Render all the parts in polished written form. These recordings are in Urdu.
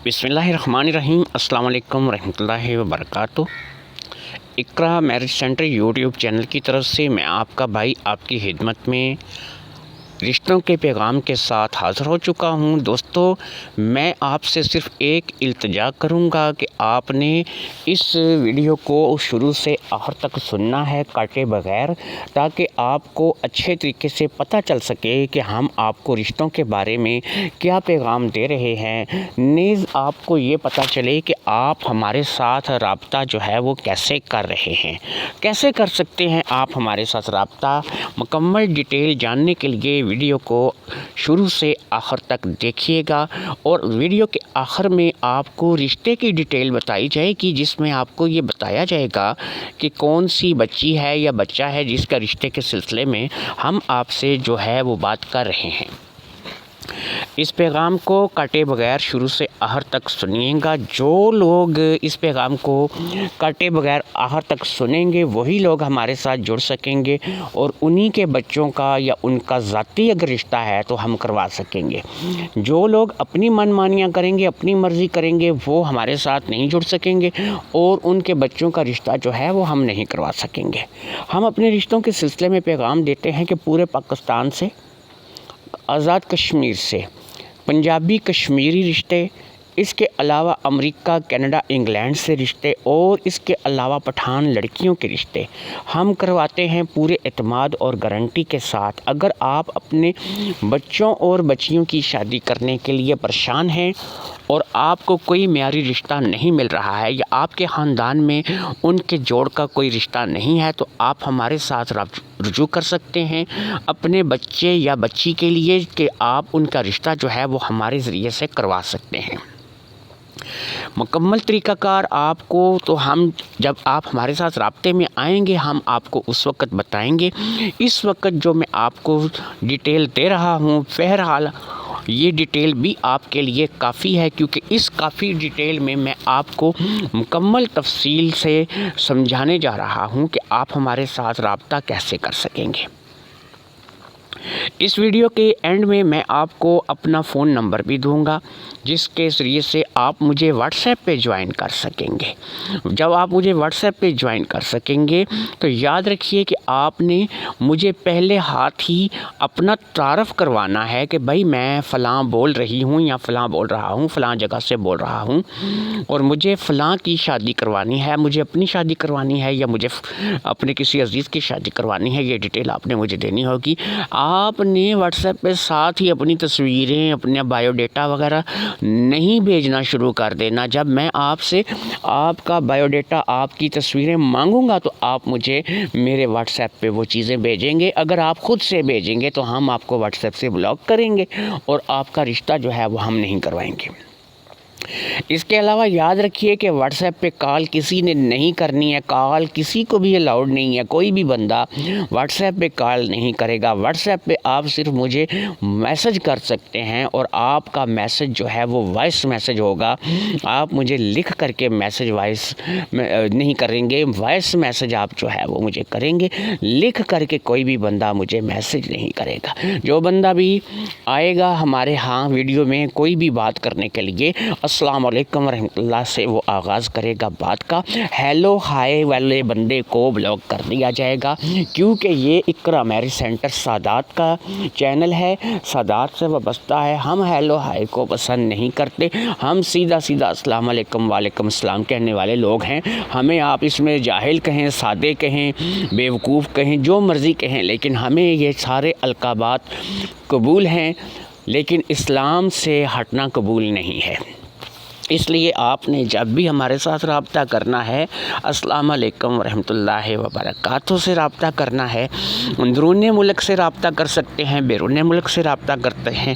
بسم اللہ الرحمن الرحیم۔ السلام علیکم ورحمۃ اللہ وبرکاتہ۔ اقرا میرج سینٹر یوٹیوب چینل کی طرف سے میں آپ کا بھائی آپ کی خدمت میں رشتوں کے پیغام کے ساتھ حاضر ہو چکا ہوں۔ دوستو، میں آپ سے صرف ایک التجا کروں گا کہ آپ نے اس ویڈیو کو شروع سے آخر تک سننا ہے کاٹے بغیر، تاکہ آپ کو اچھے طریقے سے پتہ چل سکے کہ ہم آپ کو رشتوں کے بارے میں کیا پیغام دے رہے ہیں۔ نیز آپ کو یہ پتہ چلے کہ آپ ہمارے ساتھ رابطہ جو ہے وہ کیسے کر رہے ہیں، کیسے کر سکتے ہیں آپ ہمارے ساتھ رابطہ۔ مکمل ڈیٹیل جاننے کے لیے ویڈیو کو شروع سے آخر تک دیکھیے گا، اور ویڈیو کے آخر میں آپ کو رشتے کی ڈیٹیل بتائی جائے گی، جس میں آپ کو یہ بتایا جائے گا کہ کون سی بچی ہے یا بچہ ہے جس کا رشتے کے سلسلے میں ہم آپ سے جو ہے وہ بات کر رہے ہیں۔ اس پیغام کو کاٹے بغیر شروع سے آخر تک سنیے گا۔ جو لوگ اس پیغام کو کاٹے بغیر آخر تک سنیں گے وہی لوگ ہمارے ساتھ جڑ سکیں گے، اور انہی کے بچوں کا یا ان کا ذاتی اگر رشتہ ہے تو ہم کروا سکیں گے۔ جو لوگ اپنی من مانیاں کریں گے، اپنی مرضی کریں گے، وہ ہمارے ساتھ نہیں جڑ سکیں گے، اور ان کے بچوں کا رشتہ جو ہے وہ ہم نہیں کروا سکیں گے۔ ہم اپنے رشتوں کے سلسلے میں پیغام دیتے ہیں کہ پورے پاکستان سے، آزاد کشمیر سے، پنجابی کشمیری رشتے، اس کے علاوہ امریکہ، کینیڈا، انگلینڈ سے رشتے، اور اس کے علاوہ پٹھان لڑکیوں کے رشتے ہم کرواتے ہیں پورے اعتماد اور گارنٹی کے ساتھ۔ اگر آپ اپنے بچوں اور بچیوں کی شادی کرنے کے لیے پریشان ہیں اور آپ کو کوئی معیاری رشتہ نہیں مل رہا ہے، یا آپ کے خاندان میں ان کے جوڑ کا کوئی رشتہ نہیں ہے، تو آپ ہمارے ساتھ رجوع کر سکتے ہیں اپنے بچے یا بچی کے لیے، کہ آپ ان کا رشتہ جو ہے وہ ہمارے ذریعے سے کروا سکتے ہیں۔ مکمل طریقہ کار آپ کو تو ہم جب آپ ہمارے ساتھ رابطے میں آئیں گے ہم آپ کو اس وقت بتائیں گے۔ اس وقت جو میں آپ کو ڈیٹیل دے رہا ہوں، بہرحال یہ ڈیٹیل بھی آپ کے لیے کافی ہے، کیونکہ اس کافی ڈیٹیل میں آپ کو مکمل تفصیل سے سمجھانے جا رہا ہوں کہ آپ ہمارے ساتھ رابطہ کیسے کر سکیں گے۔ اس ویڈیو کے اینڈ میں آپ کو اپنا فون نمبر بھی دوں گا، جس کے ذریعے سے آپ مجھے واٹس ایپ پہ جوائن کر سکیں گے۔ جب آپ مجھے واٹس ایپ پہ جوائن کر سکیں گے تو یاد رکھیے کہ آپ نے مجھے پہلے ہاتھ ہی اپنا تعارف کروانا ہے کہ بھائی میں فلاں بول رہی ہوں یا فلاں بول رہا ہوں، فلاں جگہ سے بول رہا ہوں، اور مجھے فلاں کی شادی کروانی ہے، مجھے اپنی شادی کروانی ہے، یا مجھے اپنے کسی عزیز کی شادی کروانی ہے۔ یہ ڈیٹیل آپ نے مجھے دینی ہوگی۔ آپ نے واٹس ایپ پہ ساتھ ہی اپنی تصویریں، اپنا بایو ڈیٹا وغیرہ نہیں بھیجنا شروع کر دینا۔ جب میں آپ سے آپ کا بایو ڈیٹا، آپ کی تصویریں مانگوں گا تو آپ مجھے میرے واٹس ایپ پہ وہ چیزیں بھیجیں گے۔ اگر آپ خود سے بھیجیں گے تو ہم آپ کو واٹس ایپ سے بلاک کریں گے، اور آپ کا رشتہ جو ہے وہ ہم نہیں کروائیں گے۔ اس کے علاوہ یاد رکھیے کہ واٹس ایپ پہ کال کسی نے نہیں کرنی ہے، کال کسی کو بھی الاؤڈ نہیں ہے۔ کوئی بھی بندہ واٹس ایپ پہ کال نہیں کرے گا۔ واٹس ایپ پہ آپ صرف مجھے میسج کر سکتے ہیں، اور آپ کا میسج جو ہے وہ وائس میسج ہوگا۔ آپ مجھے لکھ کر کے میسج وائس نہیں کریں گے، وائس میسج آپ جو ہے وہ مجھے کریں گے۔ لکھ کر کے کوئی بھی بندہ مجھے میسج نہیں کرے گا۔ جو بندہ بھی آئے گا ہمارے ہاں ویڈیو میں کوئی بھی بات کرنے کے لیے، السلام علیکم ورحمۃ اللہ سے وہ آغاز کرے گا بات کا، ہیلو ہائے والے بندے کو بلاک کر دیا جائے گا، کیونکہ یہ اقرا میرج سینٹر سادات کا چینل ہے، سادات سے وابستہ ہے۔ ہم ہیلو ہائے کو پسند نہیں کرتے، ہم سیدھا السلام علیکم وعلیکم السلام کہنے والے لوگ ہیں۔ ہمیں آپ اس میں جاہل کہیں، سادے کہیں، بیوقوف کہیں، جو مرضی کہیں، لیکن ہمیں یہ سارے القابات قبول ہیں، لیکن اسلام سے ہٹنا قبول نہیں ہے۔ اس لیے آپ نے جب بھی ہمارے ساتھ رابطہ کرنا ہے، السلام علیکم ورحمۃ اللہ وبرکاتہ سے رابطہ کرنا ہے۔ اندرون ملک سے رابطہ کر سکتے ہیں، بیرون ملک سے رابطہ کرتے ہیں،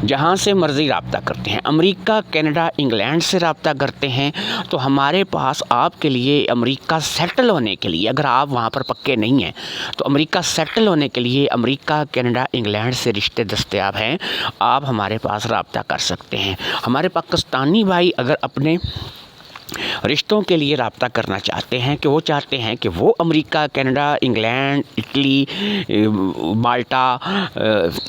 جہاں سے مرضی رابطہ کرتے ہیں، امریکہ، کینیڈا، انگلینڈ سے رابطہ کرتے ہیں، تو ہمارے پاس آپ کے لیے امریکہ سیٹل ہونے کے لیے، اگر آپ وہاں پر پکے نہیں ہیں تو امریکہ سیٹل ہونے کے لیے امریکہ، کینیڈا، انگلینڈ سے رشتے دستیاب ہیں۔ آپ ہمارے پاس رابطہ کر سکتے ہیں۔ ہمارے پاکستانی بھائی اگر اپنے رشتوں کے لیے رابطہ کرنا چاہتے ہیں، کہ وہ چاہتے ہیں کہ وہ امریکہ، کینیڈا، انگلینڈ، اٹلی، مالٹا،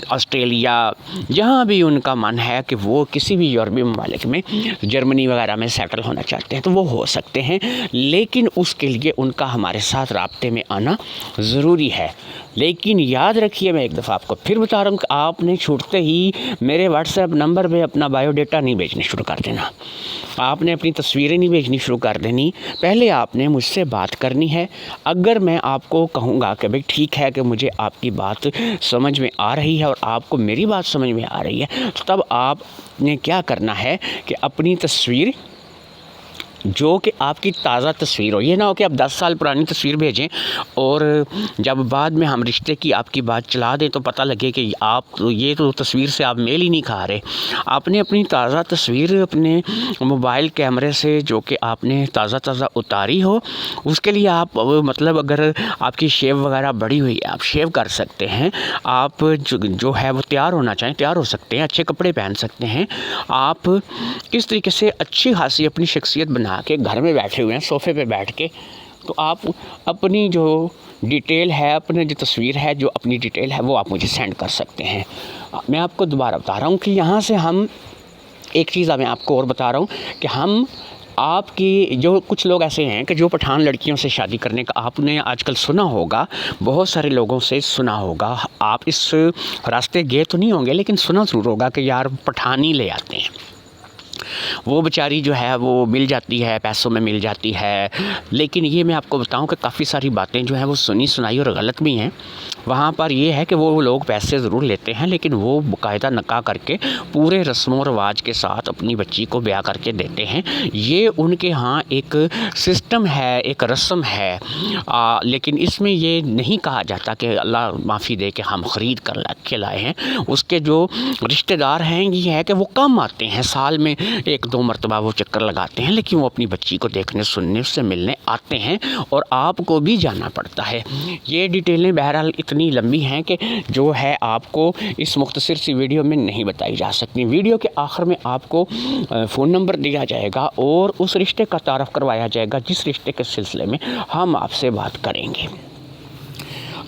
آسٹریلیا، جہاں بھی ان کا من ہے کہ وہ کسی بھی یورپی ممالک میں، جرمنی وغیرہ میں سیٹل ہونا چاہتے ہیں تو وہ ہو سکتے ہیں، لیکن اس کے لیے ان کا ہمارے ساتھ رابطے میں آنا ضروری ہے۔ لیکن یاد رکھیے، میں ایک دفعہ آپ کو پھر بتا رہا ہوں کہ آپ نے چھوٹتے ہی میرے واٹس ایپ نمبر پہ اپنا بایو ڈیٹا نہیں بھیجنے شروع کر دینا، آپ نے اپنی تصویریں نہیں بھیجنی شروع کر دینی۔ پہلے آپ نے مجھ سے بات کرنی ہے۔ اگر میں آپ کو کہوں گا کہ بھئی ٹھیک ہے کہ مجھے آپ کی بات سمجھ میں آ رہی ہے اور آپ کو میری بات سمجھ میں آ رہی ہے، تو تب آپ نے کیا کرنا ہے کہ اپنی تصویر، جو کہ آپ کی تازہ تصویر ہو، یہ نہ ہو کہ آپ 10 سال پرانی تصویر بھیجیں اور جب بعد میں ہم رشتے کی آپ کی بات چلا دیں تو پتہ لگے کہ آپ یہ تو تصویر سے آپ میل ہی نہیں کھا رہے۔ آپ نے اپنی تازہ تصویر اپنے موبائل کیمرے سے، جو کہ آپ نے تازہ اتاری ہو، اس کے لیے آپ مطلب اگر آپ کی شیو وغیرہ بڑی ہوئی ہے، آپ شیو کر سکتے ہیں، آپ جو ہے وہ تیار ہونا چاہیں تیار ہو سکتے ہیں، اچھے کپڑے پہن سکتے ہیں، آپ اس طریقے سے اچھی خاصی اپنی شخصیت بنا کے گھر میں بیٹھے ہوئے ہیں صوفے پہ بیٹھ کے، تو آپ اپنی جو ڈیٹیل ہے، اپنے جو تصویر ہے، جو اپنی ڈیٹیل ہے، وہ آپ مجھے سینڈ کر سکتے ہیں۔ میں آپ کو دوبارہ بتا رہا ہوں کہ یہاں سے ہم ایک چیز میں آپ کو اور بتا رہا ہوں کہ ہم آپ کی جو کچھ لوگ ایسے ہیں کہ جو پٹھان لڑکیوں سے شادی کرنے کا آپ نے آج کل سنا ہوگا، بہت سارے لوگوں سے سنا ہوگا، آپ اس راستے گئے تو نہیں ہوں گے لیکن سنا ضرور ہوگا کہ یار پٹھانی لے آتے ہیں، وہ بیچاری جو ہے وہ مل جاتی ہے، پیسوں میں مل جاتی ہے۔ لیکن یہ میں آپ کو بتاؤں کہ کافی ساری باتیں جو ہیں وہ سنی سنائی اور غلط بھی ہیں۔ وہاں پر یہ ہے کہ وہ لوگ پیسے ضرور لیتے ہیں لیکن وہ باقاعدہ نکاح کر کے پورے رسم و رواج کے ساتھ اپنی بچی کو بیاہ کر کے دیتے ہیں۔ یہ ان کے ہاں ایک سسٹم ہے، ایک رسم ہے، لیکن اس میں یہ نہیں کہا جاتا کہ اللہ معافی دے کہ ہم خرید کر کے لائے ہیں۔ اس کے جو رشتہ دار ہیں یہ ہے کہ وہ کم آتے ہیں، سال میں 1-2 مرتبہ وہ چکر لگاتے ہیں، لیکن وہ اپنی بچی کو دیکھنے، سننے، اس سے ملنے آتے ہیں اور آپ کو بھی جانا پڑتا ہے۔ یہ ڈیٹیلیں بہرحال اتنی لمبی ہیں کہ جو ہے آپ کو اس مختصر سی ویڈیو میں نہیں بتائی جا سکتی۔ ویڈیو کے آخر میں آپ کو فون نمبر دیا جائے گا اور اس رشتے کا تعارف کروایا جائے گا جس رشتے کے سلسلے میں ہم آپ سے بات کریں گے۔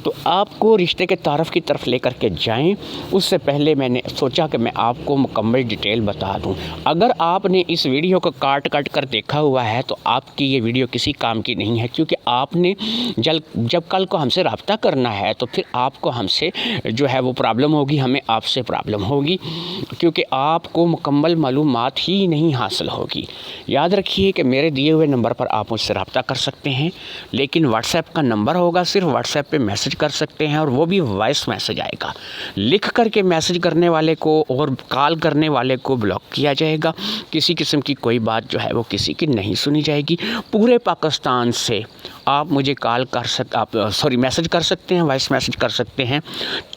تو آپ کو رشتے کے تعارف کی طرف لے کر کے جائیں اس سے پہلے میں نے سوچا کہ میں آپ کو مکمل ڈیٹیل بتا دوں۔ اگر آپ نے اس ویڈیو کو کاٹ کر دیکھا ہوا ہے تو آپ کی یہ ویڈیو کسی کام کی نہیں ہے، کیونکہ آپ نے جب کل کو ہم سے رابطہ کرنا ہے تو پھر آپ کو ہم سے جو ہے وہ پرابلم ہوگی، ہمیں آپ سے پرابلم ہوگی، کیونکہ آپ کو مکمل معلومات ہی نہیں حاصل ہوگی۔ یاد رکھیے کہ میرے دیے ہوئے نمبر پر آپ مجھ سے رابطہ کر سکتے ہیں، لیکن واٹس ایپ کا نمبر ہوگا، صرف واٹس ایپ پہ میسج کر سکتے ہیں اور وہ بھی وائس میسج آئے گا۔ لکھ کر کے میسج کرنے والے کو اور کال کرنے والے کو بلاک کیا جائے گا۔ کسی قسم کی کوئی بات جو ہے وہ کسی کی نہیں سنی جائے گی۔ پورے پاکستان سے آپ مجھے میسج کر سکتے ہیں، وائس میسج کر سکتے ہیں،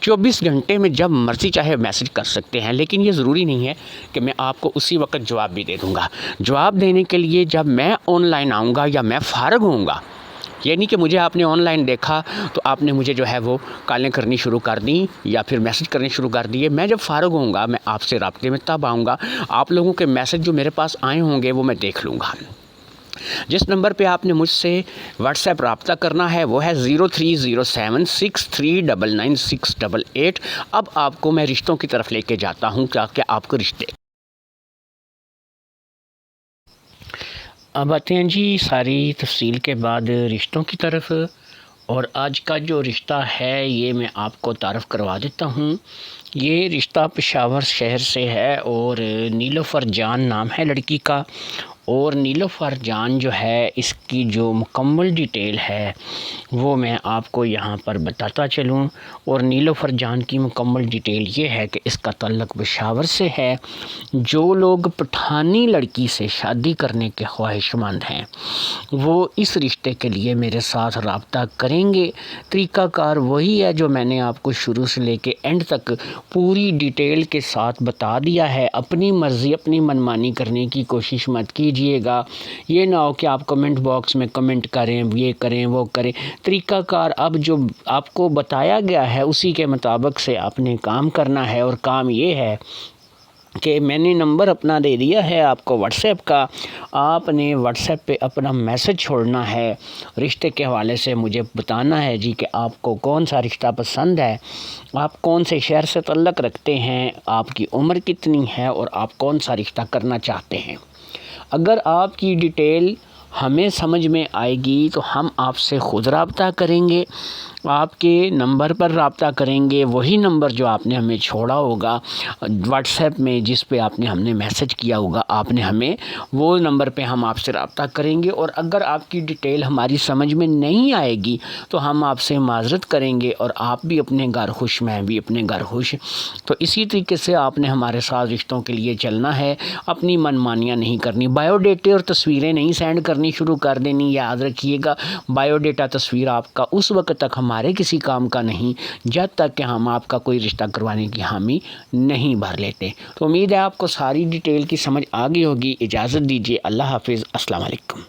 24 گھنٹے میں جب مرضی چاہے میسج کر سکتے ہیں، لیکن یہ ضروری نہیں ہے کہ میں آپ کو اسی وقت جواب بھی دے دوں گا۔ جواب دینے کے لیے جب میں آن لائن آؤں گا یا میں فارغ ہوں گا، یہ نہیں کہ مجھے آپ نے آن لائن دیکھا تو آپ نے مجھے جو ہے وہ کالیں کرنی شروع کر دیں یا پھر میسج کرنے شروع کر دیے۔ میں جب فارغ ہوں گا میں آپ سے رابطے میں تب آؤں گا، آپ لوگوں کے میسج جو میرے پاس آئے ہوں گے وہ میں دیکھ لوں گا۔ جس نمبر پہ آپ نے مجھ سے واٹس ایپ رابطہ کرنا ہے وہ ہے 030763999688۔ اب آپ کو میں رشتوں کی طرف لے کے جاتا ہوں تاکہ آپ کو رشتے اب آتے ہیں جی ساری تفصیل کے بعد رشتوں کی طرف، اور آج کا جو رشتہ ہے یہ میں آپ کو تعارف کروا دیتا ہوں۔ یہ رشتہ پشاور شہر سے ہے اور نیلوفر جان نام ہے لڑکی کا، اور نیلوفر جان جو ہے اس کی جو مکمل ڈیٹیل ہے وہ میں آپ کو یہاں پر بتاتا چلوں۔ اور نیلوفر جان کی مکمل ڈیٹیل یہ ہے کہ اس کا تعلق پشاور سے ہے۔ جو لوگ پٹھانی لڑکی سے شادی کرنے کے خواہش مند ہیں وہ اس رشتے کے لیے میرے ساتھ رابطہ کریں گے۔ طریقہ کار وہی ہے جو میں نے آپ کو شروع سے لے کے اینڈ تک پوری ڈیٹیل کے ساتھ بتا دیا ہے۔ اپنی مرضی اپنی منمانی کرنے کی کوشش مت کیجیے گا۔ یہ نہ ہو کہ آپ کمنٹ باکس میں کمنٹ کریں، یہ کریں وہ کریں۔ طریقہ کار اب جو آپ کو بتایا گیا ہے اسی کے مطابق سے آپ نے کام کرنا ہے، اور کام یہ ہے کہ میں نے نمبر اپنا دے دیا ہے آپ کو واٹس ایپ کا، آپ نے واٹس ایپ پہ اپنا میسج چھوڑنا ہے، رشتے کے حوالے سے مجھے بتانا ہے جی کہ آپ کو کون سا رشتہ پسند ہے، آپ کون سے شہر سے تعلق رکھتے ہیں، آپ کی عمر کتنی ہے اور آپ کون سا رشتہ کرنا چاہتے ہیں۔ اگر آپ کی ڈیٹیل ہمیں سمجھ میں آئے گی تو ہم آپ سے خود رابطہ کریں گے، آپ کے نمبر پر رابطہ کریں گے، وہی نمبر جو آپ نے ہمیں چھوڑا ہوگا واٹس ایپ میں، جس پہ آپ نے ہم نے میسج کیا ہوگا آپ نے ہمیں، وہ نمبر پہ ہم آپ سے رابطہ کریں گے۔ اور اگر آپ کی ڈیٹیل ہماری سمجھ میں نہیں آئے گی تو ہم آپ سے معذرت کریں گے، اور آپ بھی اپنے گھر خوش، میں بھی اپنے گھر خوش۔ تو اسی طریقے سے آپ نے ہمارے ساتھ رشتوں کے لیے چلنا ہے، اپنی من مانیاں نہیں کرنی، بایو ڈیٹے اور تصویریں نہیں سینڈ کرنی شروع کر دینی۔ یاد رکھیے گا، بایو ڈیٹا تصویر آپ کا اس وقت تک ہمارے کسی کام کا نہیں جب تک کہ ہم آپ کا کوئی رشتہ کروانے کی حامی نہیں بھر لیتے۔ تو امید ہے آپ کو ساری ڈیٹیل کی سمجھ آ گئی ہوگی۔ اجازت دیجیے، اللہ حافظ، السلام علیکم۔